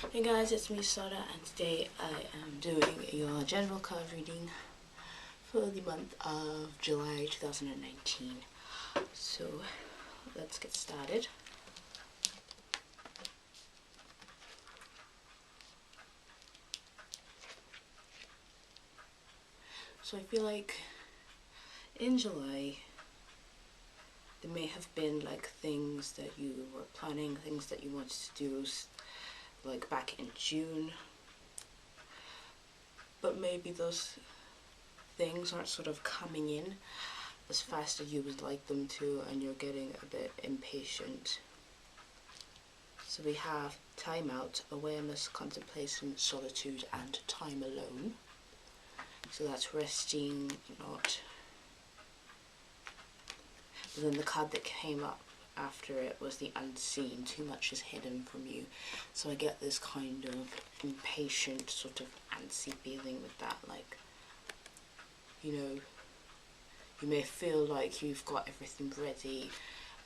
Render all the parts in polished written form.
Hey guys, it's me Sada, and today I am doing your general card reading for the month of July 2019. So let's get started. So I feel like in July there may have been like things that you were planning, things that you wanted to do like back in June, but maybe those things aren't sort of coming in as fast as you would like them to, and you're getting a bit impatient. So we have time out, awareness, contemplation, solitude, and time alone. So that's resting, not. But then the card that came up after it was the unseen. Too much is hidden from you. So I get this kind of impatient, sort of antsy feeling with that. Like, you know, you may feel like you've got everything ready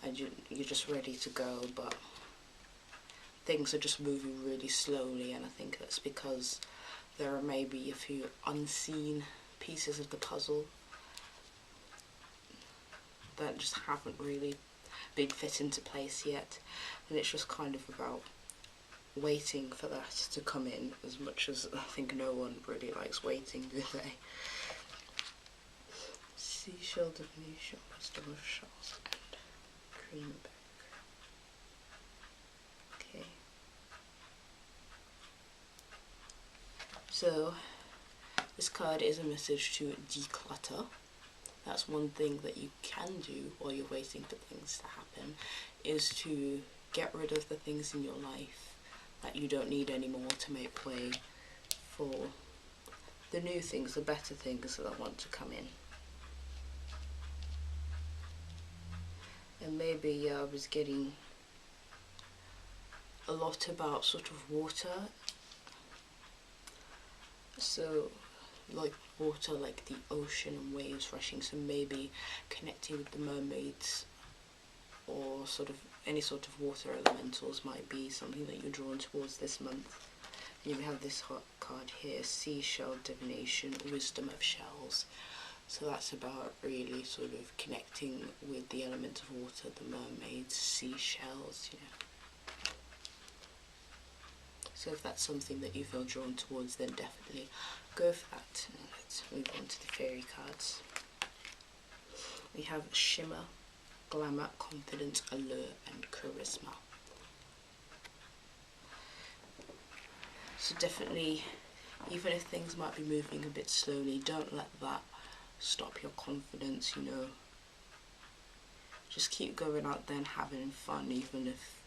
and you're just ready to go, but things are just moving really slowly, and I think that's because there are maybe a few unseen pieces of the puzzle that just haven't really been fit into place yet, and it's just kind of about waiting for that to come in, as much as I think no one really likes waiting, do they? Seashell, divination, wisdom of shells, and greenback. Okay. So this card is a message to declutter. That's one thing that you can do while you're waiting for things to happen, is to get rid of the things in your life that you don't need anymore to make way for the new things, the better things that want to come in. And maybe I was getting a lot about sort of water. So like water, like the ocean and waves rushing, so maybe connecting with the mermaids or sort of any sort of water elementals might be something that you're drawn towards this month. And you have this hot card here, seashell, divination, wisdom of shells. So that's about really sort of connecting with the element of water, the mermaids, seashells, you know. So if that's something that you feel drawn towards, then definitely go for that. And let's move on to the fairy cards. We have shimmer, glamour, confidence, allure, and charisma. So definitely, even if things might be moving a bit slowly, don't let that stop your confidence, you know. Just keep going out there and having fun, even if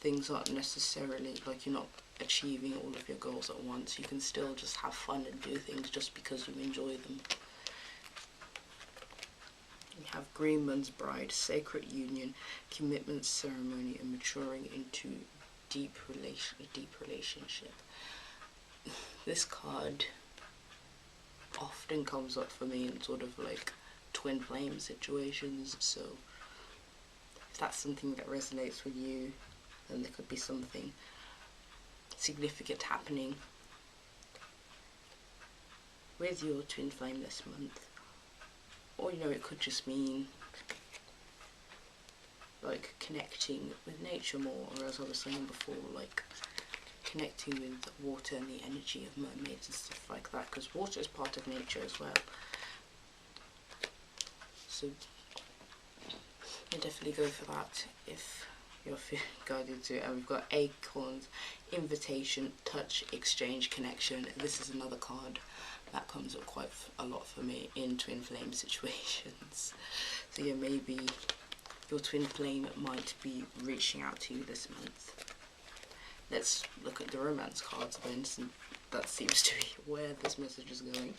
things aren't necessarily, like, you're not achieving all of your goals at once. You can still just have fun and do things just because you enjoy them. We have Greenman's Bride, sacred union, commitment, ceremony, and maturing into a deep relationship. This card often comes up for me in sort of like twin flame situations, so if that's something that resonates with you, then there could be something significant happening with your twin flame this month. Or, you know, it could just mean like connecting with nature more, or as I was saying before, like connecting with water and the energy of mermaids and stuff like that, because water is part of nature as well. So I definitely go for that if you're feeling guided to. And we've got acorns, invitation, touch, exchange, connection. This is another card that comes up quite a lot for me in twin flame situations. So yeah, maybe your twin flame might be reaching out to you this month. Let's look at the romance cards then, since that seems to be where this message is going.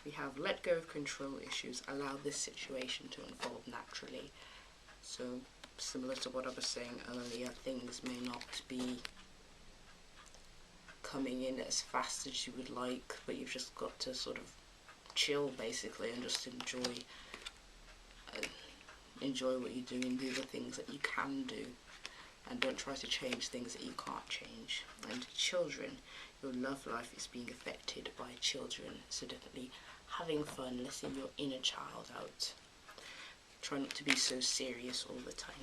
We have let go of control issues, allow this situation to unfold naturally. So similar to what I was saying earlier, things may not be coming in as fast as you would like, but you've just got to sort of chill basically and just enjoy what you're doing, do the things that you can do. and don't try to change things that you can't change. And children, your love life is being affected by children, so definitely having fun, letting your inner child out. Try not to be so serious all the time.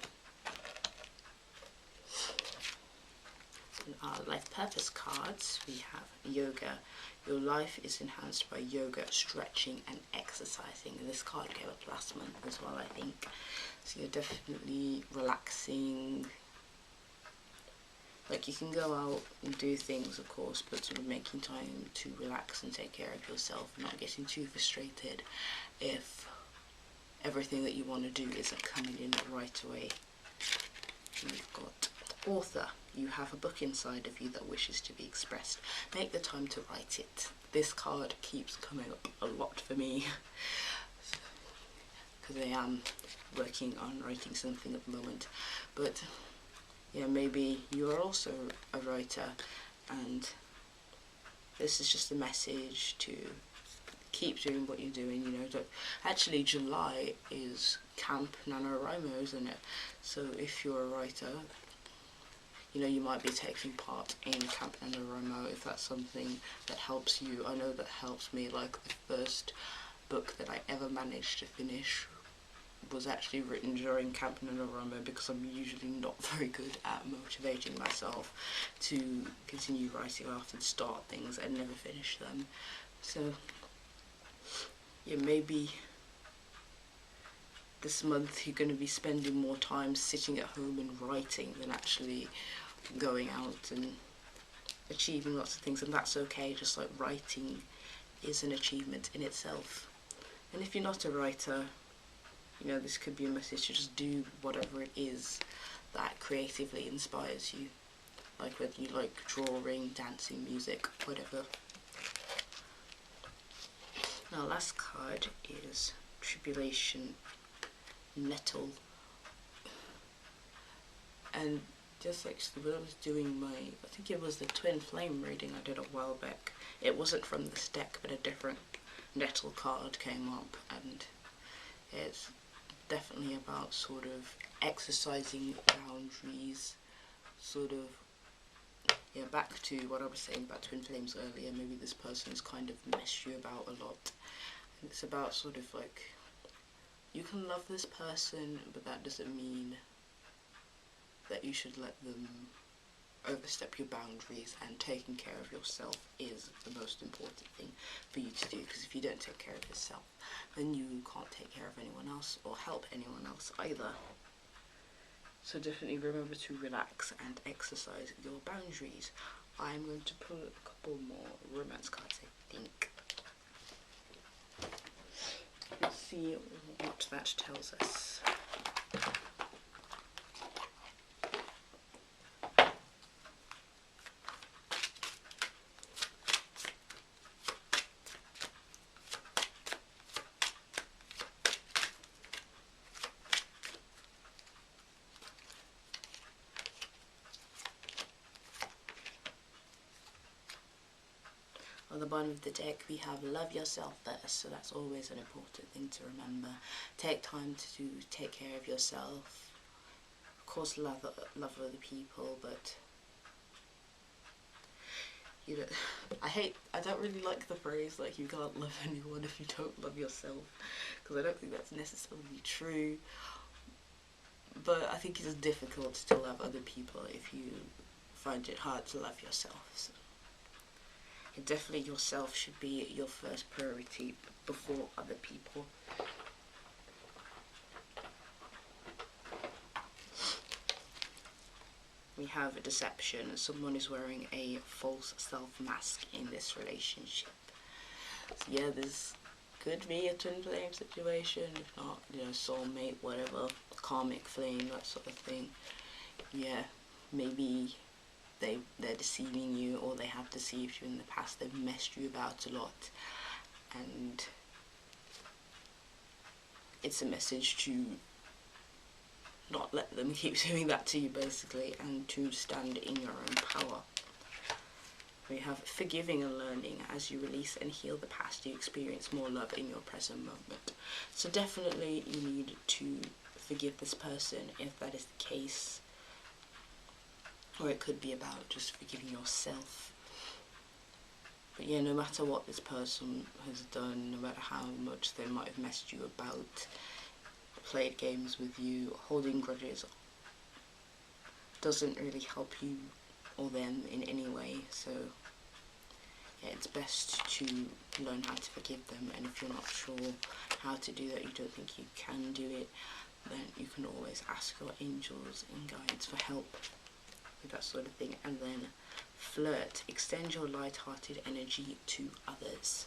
In our life purpose cards, we have yoga. Your life is enhanced by yoga, stretching and exercising. And this card came up last month as well, I think. So you're definitely relaxing. Like, you can go out and do things, of course, but sort of making time to relax and take care of yourself, and not getting too frustrated if everything that you want to do isn't coming in right away. And we've got author. You have a book inside of you that wishes to be expressed. Make the time to write it. This card keeps coming up a lot for me because I am working on writing something at the moment. But yeah, maybe you are also a writer, and this is just a message to keep doing what you're doing. You know, actually July is Camp NaNoWriMo, isn't it? So if you're a writer, you know, you might be taking part in Camp NaNoWriMo if that's something that helps you. I know that helps me. Like, the first book that I ever managed to finish was actually written during Camp NaNoWriMo, because I'm usually not very good at motivating myself to continue writing. I often start things and never finish them. So yeah, maybe this month you're going to be spending more time sitting at home and writing than actually going out and achieving lots of things, and that's okay. Just like, writing is an achievement in itself. And if you're not a writer, you know, this could be a message to just do whatever it is that creatively inspires you. Like, whether you like drawing, dancing, music, whatever. Now, last card is Tribulation Nettle. And just like when I was doing my, I think it was the Twin Flame reading I did a while back, it wasn't from this deck, but a different Nettle card came up, and it's definitely about sort of exercising boundaries, sort of, yeah, back to what I was saying about Twin Flames earlier. Maybe this person's kind of messed you about a lot, and it's about sort of like, you can love this person, but that doesn't mean that you should let them overstep your boundaries, and taking care of yourself is the most important thing for you to do, because if you don't take care of yourself, then you can't take care of anyone else or help anyone else either. So definitely remember to relax and exercise your boundaries. I'm going to pull a couple more romance cards, I think. Let's see what that tells us. On the bottom of the deck we have love yourself first, so that's always an important thing to remember. Take time to take care of yourself. Of course, love other people, but you know, I don't really like the phrase like, you can't love anyone if you don't love yourself, because I don't think that's necessarily true. But I think it's difficult to love other people if you find it hard to love yourself. So definitely yourself should be your first priority before other people. We have a deception. Someone is wearing a false self mask in this relationship. So yeah, this could be a twin flame situation, if not, you know, soulmate, whatever, karmic flame, that sort of thing. Yeah, maybe they're deceiving you, or they have deceived you in the past. They've messed you about a lot, and it's a message to not let them keep doing that to you, basically, and to stand in your own power. We have forgiving and learning. As you release and heal the past, you experience more love in your present moment. So definitely you need to forgive this person if that is the case. or it could be about just forgiving yourself. But yeah, no matter what this person has done, no matter how much they might have messed you about, played games with you, holding grudges doesn't really help you or them in any way. So yeah, it's best to learn how to forgive them, and if you're not sure how to do that, you don't think you can do it, then you can always ask your angels and guides for help with that sort of thing. And then flirt, extend your light-hearted energy to others.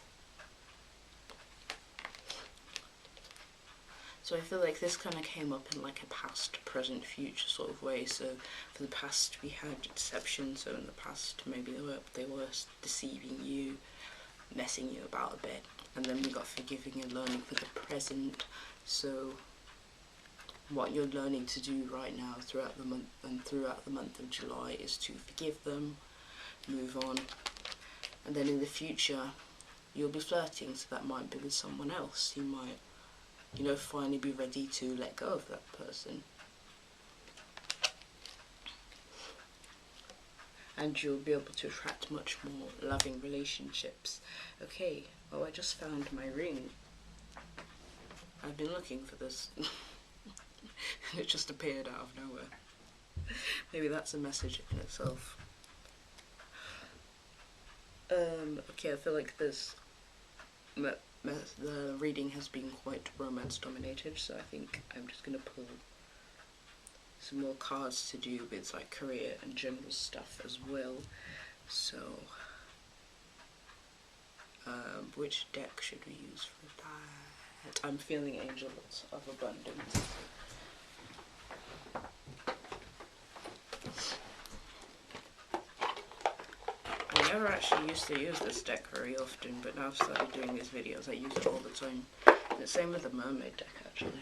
So I feel like this kind of came up in like a past, present, future sort of way. So for the past we had deception, so in the past maybe they were deceiving you, messing you about a bit, and then we got forgiving and learning for the present. So what you're learning to do right now throughout the month and throughout the month of July is to forgive them, move on, and then in the future you'll be flirting, so that might be with someone else. You might, you know, finally be ready to let go of that person, and you'll be able to attract much more loving relationships. Okay, oh, I just found my ring. I've been looking for this. It just appeared out of nowhere. Maybe that's a message in itself. Okay, I feel like this the reading has been quite romance dominated, so I think I'm just gonna pull some more cards to do with like career and general stuff as well. So which deck should we use for that? I'm feeling Angels of Abundance. I never actually used to use this deck very often, but now I've started doing these videos, I use it all the time. And the same with the Mermaid deck, actually.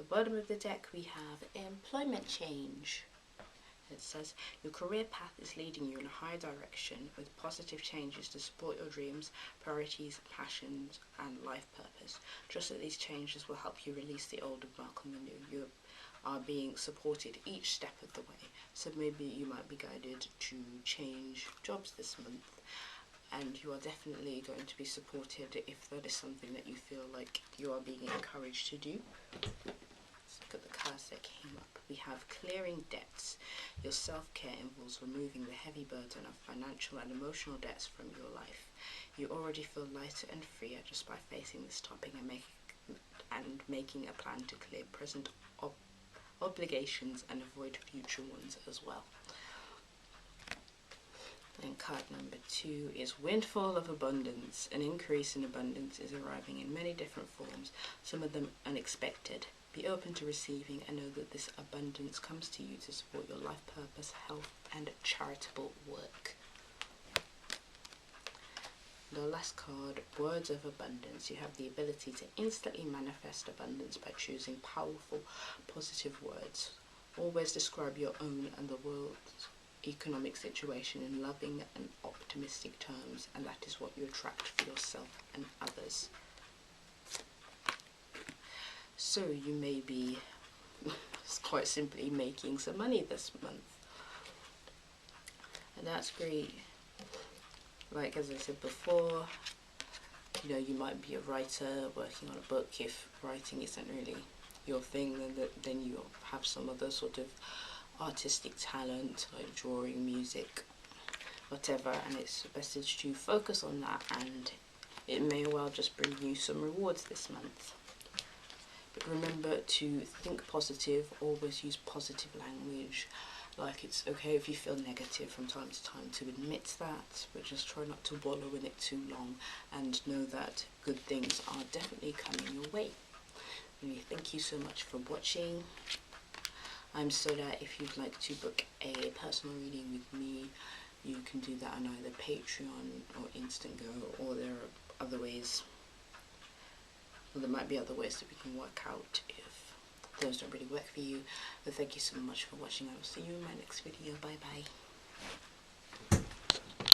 Bottom of the deck we have employment change. It says your career path is leading you in a higher direction with positive changes to support your dreams, priorities, passions and life purpose. Just that these changes will help you release the old and welcome the new. You are being supported each step of the way, so maybe you might be guided to change jobs this month, and you are definitely going to be supported if that is something that you feel like you are being encouraged to do. Look at the cards that came up. We have clearing debts. Your self-care involves removing the heavy burden of financial and emotional debts from your life. You already feel lighter and freer just by facing this topic and making a plan to clear present obligations and avoid future ones as well. Then card number 2 is Windfall of Abundance. An increase in abundance is arriving in many different forms, some of them unexpected. Be open to receiving and know that this abundance comes to you to support your life purpose, health and charitable work. The last card, Words of Abundance. You have the ability to instantly manifest abundance by choosing powerful, positive words. Always describe your own and the world's economic situation in loving and optimistic terms, and that is what you attract for yourself and others. So you may be quite simply making some money this month, and that's great. Like as I said before, you know, you might be a writer working on a book. If writing isn't really your thing, then you have some other sort of artistic talent like drawing, music, whatever, and it's best to focus on that, and it may well just bring you some rewards this month. But remember to think positive, always use positive language. Like, it's okay if you feel negative from time to time to admit that, but just try not to wallow in it too long, and know that good things are definitely coming your way. Anyway, thank you so much for watching. I'm Soda. If you'd like to book a personal reading with me, you can do that on either Patreon or Instant Go, or there are other ways Or there might be other ways that we can work out if those don't really work for you. But thank you so much for watching. I will see you in my next video. Bye bye.